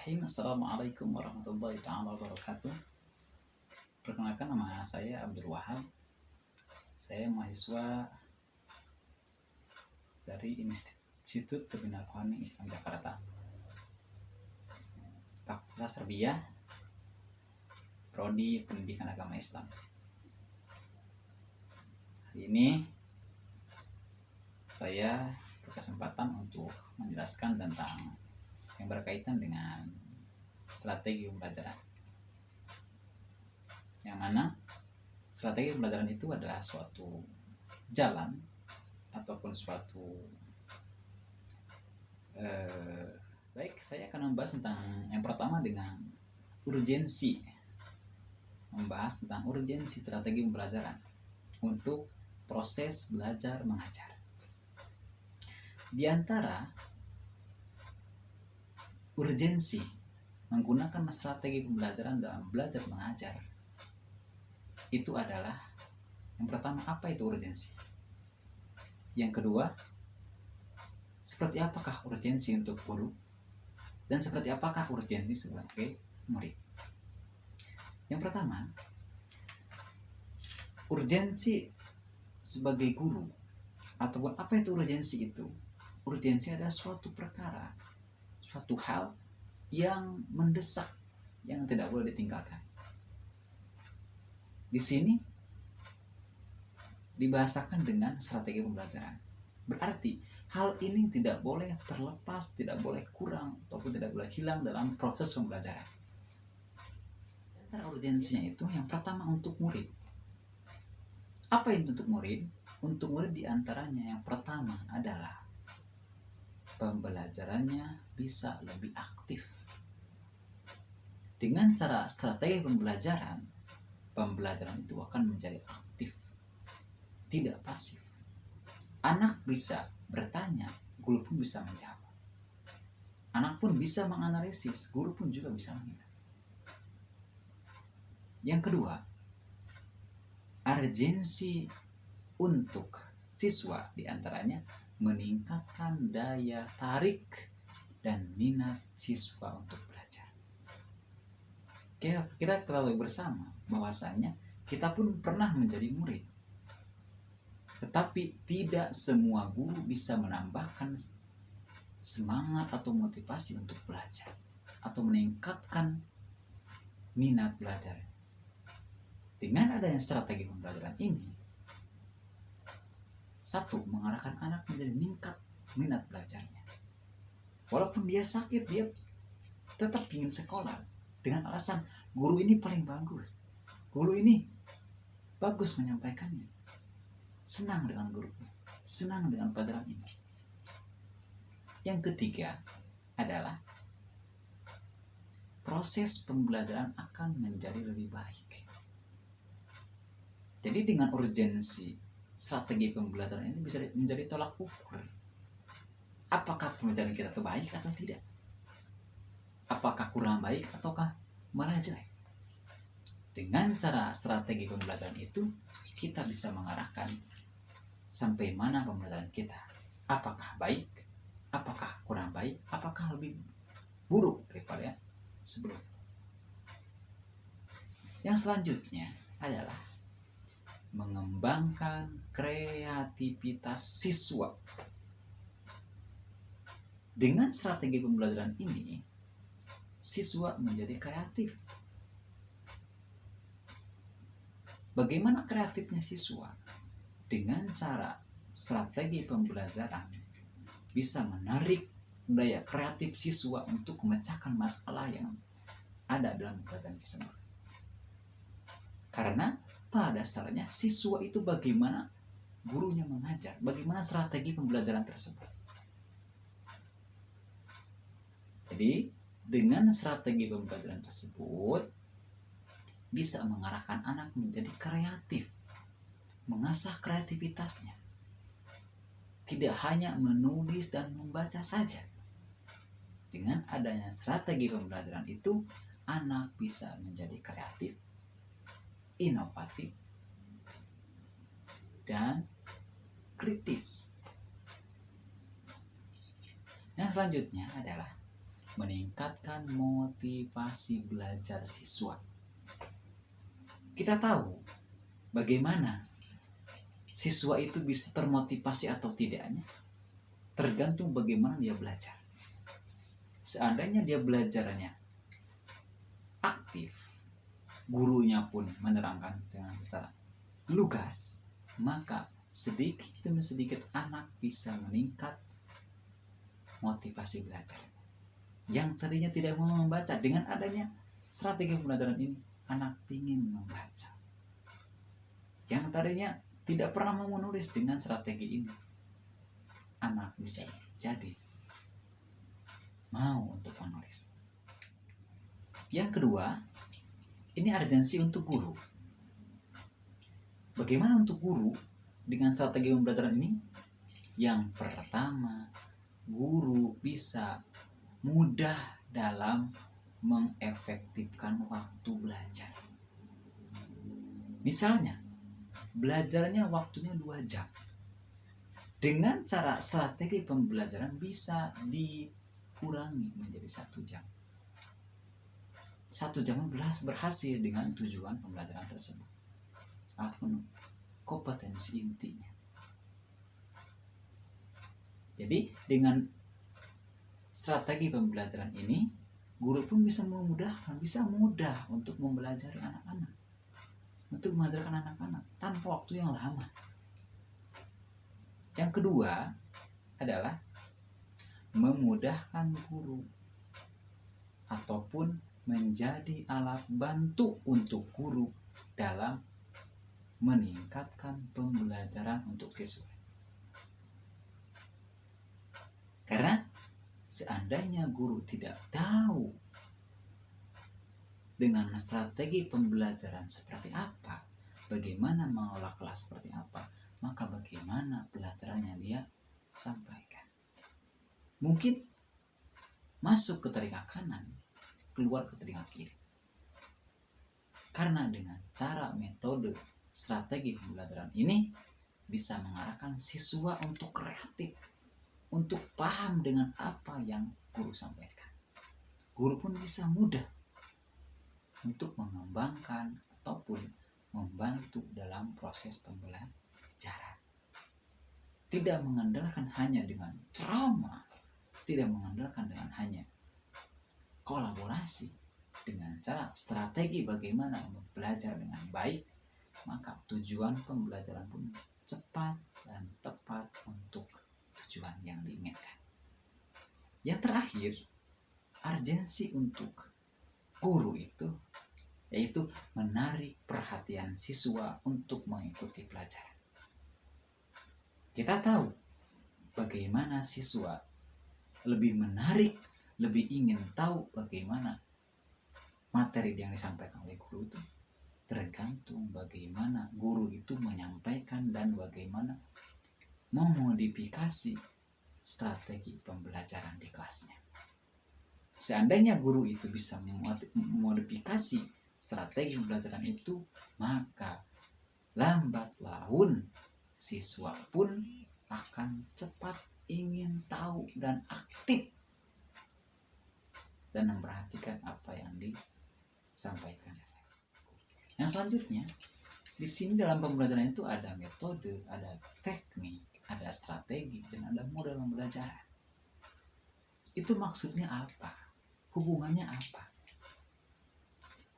Bismillahirrahmanirrahim. Assalamualaikum warahmatullahi wabarakatuh. Perkenalkan, nama saya Abdul Wahab. Saya mahasiswa dari Institut Pembina Rohani Islam Jakarta, Fakultas Tarbiyah, Prodi Pendidikan Agama Islam. Hari ini saya berkesempatan untuk menjelaskan tentang yang berkaitan dengan strategi pembelajaran, yang mana strategi pembelajaran itu adalah suatu jalan ataupun suatu baik, saya akan membahas tentang yang pertama dengan urgensi, membahas tentang urgensi strategi pembelajaran untuk proses belajar mengajar. Di antara urgensi menggunakan strategi pembelajaran dalam belajar mengajar itu adalah, yang pertama, apa itu urgensi? Yang kedua, seperti apakah urgensi untuk guru? Dan seperti apakah urgensi sebagai murid? Yang pertama, urgensi sebagai guru, ataupun apa itu urgensi itu? Urgensi adalah suatu perkara, suatu hal yang mendesak, yang tidak boleh ditinggalkan. Di sini dibahasakan dengan strategi pembelajaran. Berarti hal ini tidak boleh terlepas, tidak boleh kurang, ataupun tidak boleh hilang dalam proses pembelajaran. Antara urgensinya itu, yang pertama untuk murid. Apa itu untuk murid? Untuk murid diantaranya yang pertama adalah pembelajarannya bisa lebih aktif. Dengan cara strategi pembelajaran itu akan menjadi aktif, tidak pasif. Anak bisa bertanya, guru pun bisa menjawab. Anak pun bisa menganalisis, guru pun juga bisa menilai. Yang kedua, urgensi untuk siswa diantaranya meningkatkan daya tarik dan minat siswa untuk belajar. Kita ketahui bersama bahwasanya kita pun pernah menjadi murid, tetapi tidak semua guru bisa menambahkan semangat atau motivasi untuk belajar atau meningkatkan minat belajar. Dengan adanya strategi pembelajaran ini, satu, mengarahkan anak menjadi meningkat minat belajarnya. Walaupun dia sakit, dia tetap ingin sekolah dengan alasan guru ini paling bagus, guru ini bagus menyampaikannya, senang dengan guru, senang dengan pelajaran ini. Yang ketiga adalah proses pembelajaran akan menjadi lebih baik. Jadi dengan urgensi strategi pembelajaran ini bisa menjadi tolak ukur apakah pembelajaran kita itu baik atau tidak, apakah kurang baik ataukah malah jelek. Dengan cara strategi pembelajaran itu, kita bisa mengarahkan sampai mana pembelajaran kita, apakah baik, apakah kurang baik, apakah lebih buruk daripada sebelumnya. Yang selanjutnya adalah mengembangkan kreativitas siswa. Dengan strategi pembelajaran ini, siswa menjadi kreatif. Bagaimana kreatifnya siswa? Dengan cara strategi pembelajaran bisa menarik daya kreatif siswa untuk memecahkan masalah yang ada dalam pelajaran tersebut. Karena pada dasarnya siswa itu bagaimana gurunya mengajar, bagaimana strategi pembelajaran tersebut. Jadi dengan strategi pembelajaran tersebut bisa mengarahkan anak menjadi kreatif, mengasah kreativitasnya. Tidak hanya menulis dan membaca saja. Dengan adanya strategi pembelajaran itu, anak bisa menjadi kreatif, inovatif, dan kritis. Yang selanjutnya adalah meningkatkan motivasi belajar siswa. Kita tahu bagaimana siswa itu bisa termotivasi atau tidaknya tergantung bagaimana dia belajar. Seandainya dia belajarnya aktif, gurunya pun menerangkan dengan secara lugas, maka sedikit demi sedikit anak bisa meningkat motivasi belajar. Yang tadinya tidak mau membaca, dengan adanya strategi pembelajaran ini, anak ingin membaca. Yang tadinya tidak pernah mau menulis, dengan strategi ini, anak bisa jadi mau untuk menulis. Yang kedua, ini urgensi untuk guru. Bagaimana untuk guru dengan strategi pembelajaran ini? Yang pertama, guru bisa mudah dalam mengefektifkan waktu belajar. Misalnya, belajarnya waktunya 2 jam. Dengan cara strategi pembelajaran bisa dikurangi menjadi 1 jam. 1 jam berhasil dengan tujuan pembelajaran tersebut ataupun kompetensi intinya. Jadi dengan strategi pembelajaran ini, guru pun bisa memudahkan, bisa mudah untuk mempelajari anak-anak, untuk mengajarkan anak-anak tanpa waktu yang lama. Yang kedua adalah memudahkan guru ataupun menjadi alat bantu untuk guru dalam meningkatkan pembelajaran untuk siswa. Karena seandainya guru tidak tahu dengan strategi pembelajaran seperti apa, bagaimana mengolah kelas seperti apa, maka bagaimana pelajaran yang dia sampaikan. Mungkin masuk ke telinga kanan, keluar ke telinga kiri. Karena dengan cara metode strategi pembelajaran ini bisa mengarahkan siswa untuk kreatif, untuk paham dengan apa yang guru sampaikan. Guru pun bisa mudah untuk mengembangkan ataupun membantu dalam proses pembelajaran. Tidak mengandalkan hanya dengan ceramah, tidak mengandalkan dengan hanya kolaborasi, dengan cara strategi bagaimana belajar dengan baik, maka tujuan pembelajaran pun cepat dan tepat untuk tujuan yang diinginkan. Yang terakhir, urgensi untuk guru itu yaitu menarik perhatian siswa untuk mengikuti pelajaran. Kita tahu bagaimana siswa lebih menarik, lebih ingin tahu bagaimana materi yang disampaikan oleh guru itu, tergantung bagaimana guru itu menyampaikan dan bagaimana memodifikasi strategi pembelajaran di kelasnya. Seandainya guru itu bisa memodifikasi strategi pembelajaran itu, maka lambat laun siswa pun akan cepat ingin tahu dan aktif dan memperhatikan apa yang disampaikan. Yang selanjutnya, di sini dalam pembelajaran itu ada metode, ada teknik, ada strategi, dan ada model pembelajaran. Itu maksudnya apa? Hubungannya apa?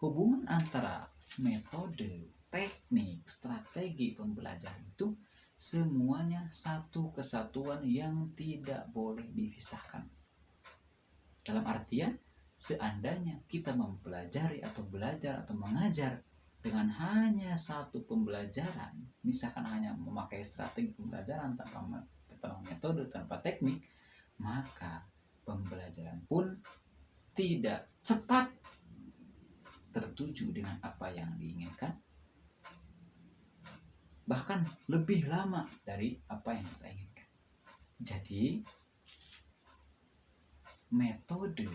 Hubungan antara metode, teknik, strategi pembelajaran itu semuanya satu kesatuan yang tidak boleh dipisahkan. Dalam artian, seandainya kita mempelajari atau belajar atau mengajar dengan hanya satu pembelajaran, misalkan hanya memakai strategi pembelajaran tanpa metode, tanpa teknik, maka pembelajaran pun tidak cepat tertuju dengan apa yang diinginkan, bahkan lebih lama dari apa yang kita inginkan. Jadi metode,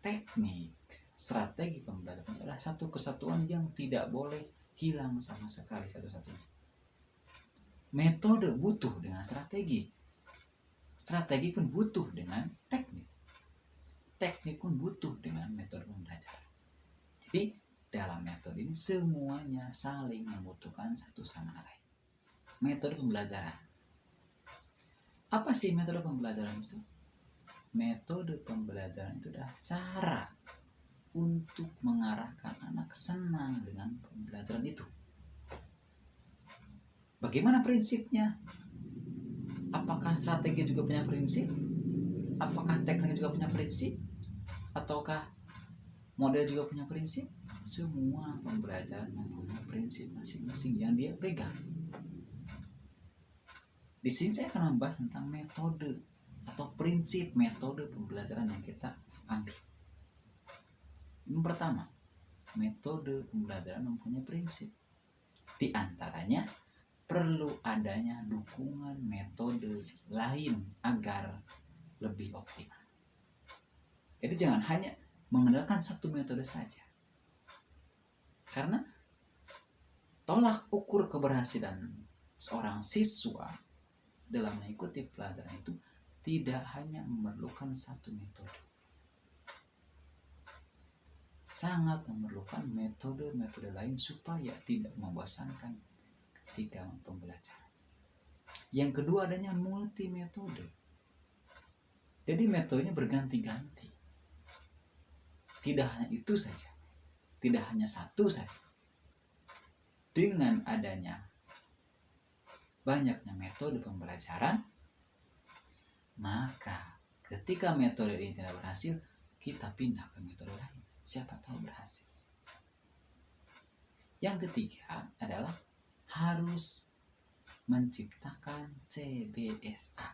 teknik, strategi pembelajaran adalah satu kesatuan yang tidak boleh hilang sama sekali satu-satunya. Metode butuh dengan strategi, strategi pun butuh dengan teknik. teknik pun butuh dengan metode pembelajaran. Jadi dalam metode ini semuanya saling membutuhkan satu sama lain. Metode pembelajaran. Apa sih metode pembelajaran itu? Metode pembelajaran itu adalah cara untuk mengarahkan anak senang dengan pembelajaran itu. Bagaimana prinsipnya? Apakah strategi juga punya prinsip? Apakah teknik juga punya prinsip? Ataukah model juga punya prinsip? Semua pembelajaran mempunyai prinsip masing-masing yang dia pegang. Di sini saya akan membahas tentang metode atau prinsip metode pembelajaran yang kita ambil. Yang pertama, metode pembelajaran mempunyai prinsip. Di antaranya perlu adanya dukungan metode lain agar lebih optimal. Jadi jangan hanya mengandalkan satu metode saja. Karena tolak ukur keberhasilan seorang siswa dalam mengikuti pelajaran itu tidak hanya memerlukan satu metode. Sangat memerlukan metode-metode lain supaya tidak membosankan ketika pembelajaran. Yang kedua adanya multi metode. Jadi metodenya berganti-ganti. Tidak hanya itu saja. Tidak hanya satu saja. Dengan adanya banyaknya metode pembelajaran, maka ketika metode ini tidak berhasil, kita pindah ke metode lain. Siapa tahu berhasil. Yang ketiga adalah harus menciptakan CBSA.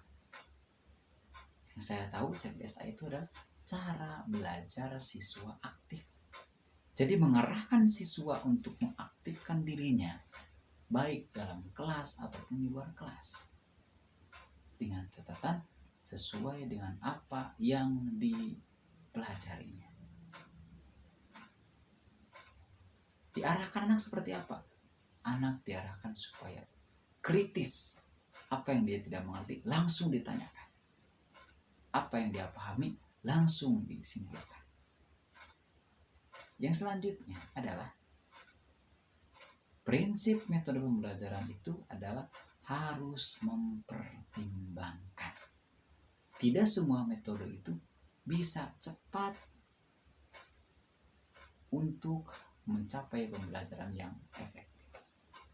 Yang saya tahu CBSA itu adalah cara belajar siswa aktif. Jadi mengarahkan siswa untuk mengaktifkan dirinya baik dalam kelas ataupun di luar kelas. Dengan catatan sesuai dengan apa yang dipelajarinya. Diarahkan anak seperti apa? Anak diarahkan supaya kritis. Apa yang dia tidak mengerti langsung ditanyakan. Apa yang dia pahami langsung disimpulkan. Yang selanjutnya adalah prinsip metode pembelajaran itu adalah harus mempertimbangkan. Tidak semua metode itu bisa cepat untuk mencapai pembelajaran yang efektif.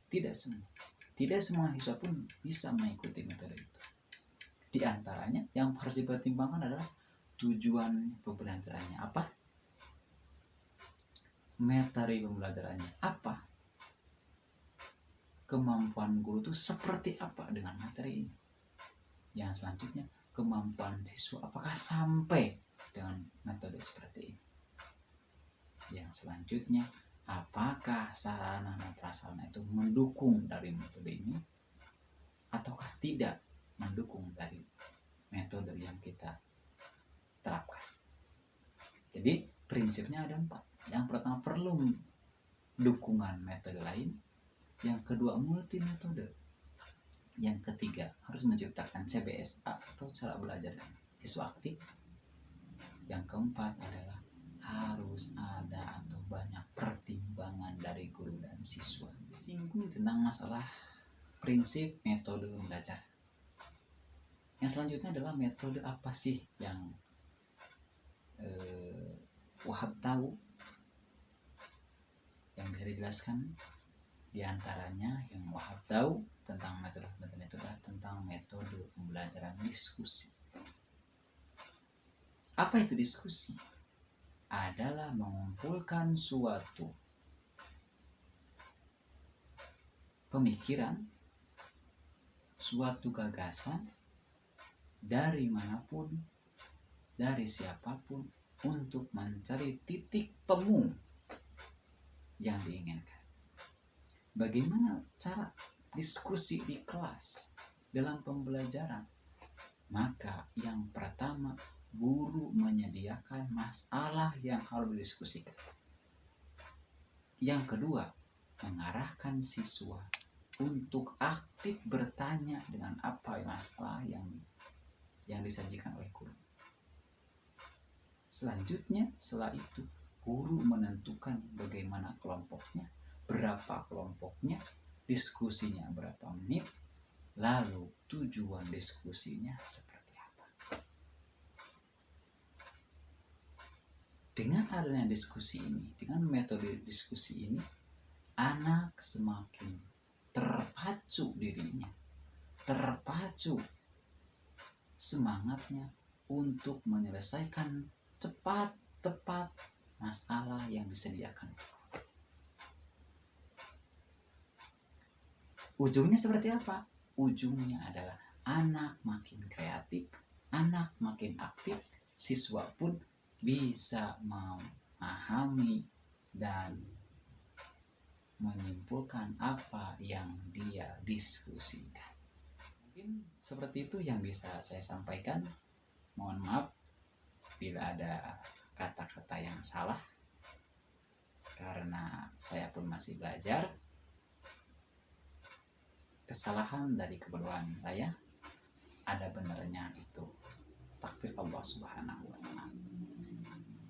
Tidak semua. Tidak semua siswa pun bisa mengikuti metode itu. Di antaranya yang harus dipertimbangkan adalah tujuan pembelajarannya apa? Materi pembelajarannya apa? Kemampuan guru itu seperti apa dengan materi ini? Yang selanjutnya, kemampuan siswa apakah sampai dengan metode seperti ini? Yang selanjutnya, apakah sarana dan prasarana itu mendukung dari metode ini ataukah tidak mendukung dari metode yang kita terapkan? Jadi prinsipnya ada 4. Yang pertama perlu dukungan metode lain. Yang kedua multi metode. Yang ketiga harus menciptakan CBSA atau cara belajar siswa aktif. Yang keempat adalah harus ada atau banyak pertimbangan dari guru dan siswa. Disinggung tentang masalah prinsip metode belajar. Yang selanjutnya adalah metode apa sih yang Wahab tahu, yang bisa dijelaskan. Di antaranya yang Wahab tahu tentang metode pembelajaran itu adalah tentang metode pembelajaran diskusi. Apa itu diskusi? Adalah mengumpulkan suatu pemikiran, suatu gagasan dari manapun, dari siapapun untuk mencari titik temu yang diinginkan. Bagaimana cara diskusi di kelas dalam pembelajaran? Maka yang pertama, guru menyediakan masalah yang harus didiskusikan. Yang kedua, mengarahkan siswa untuk aktif bertanya dengan apa masalah yang disajikan oleh guru. Selanjutnya setelah itu guru menentukan bagaimana kelompoknya, berapa kelompoknya, diskusinya berapa menit, lalu tujuan diskusinya seperti apa. Dengan adanya diskusi ini, dengan metode diskusi ini, anak semakin terpacu dirinya, terpacu semangatnya untuk menyelesaikan cepat, tepat masalah yang disediakan. Ujungnya seperti apa? Ujungnya adalah anak makin kreatif, anak makin aktif, siswa pun bisa memahami dan menyimpulkan apa yang dia diskusikan. Mungkin seperti itu yang bisa saya sampaikan. Mohon maaf bila ada kata-kata yang salah, karena saya pun masih belajar. Kesalahan dari kebodohan saya, ada benarnya itu takdir Allah Subhanahu wa Ta'ala.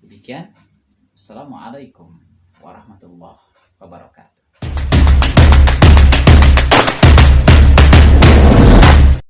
Demikian, Assalamualaikum warahmatullahi wabarakatuh.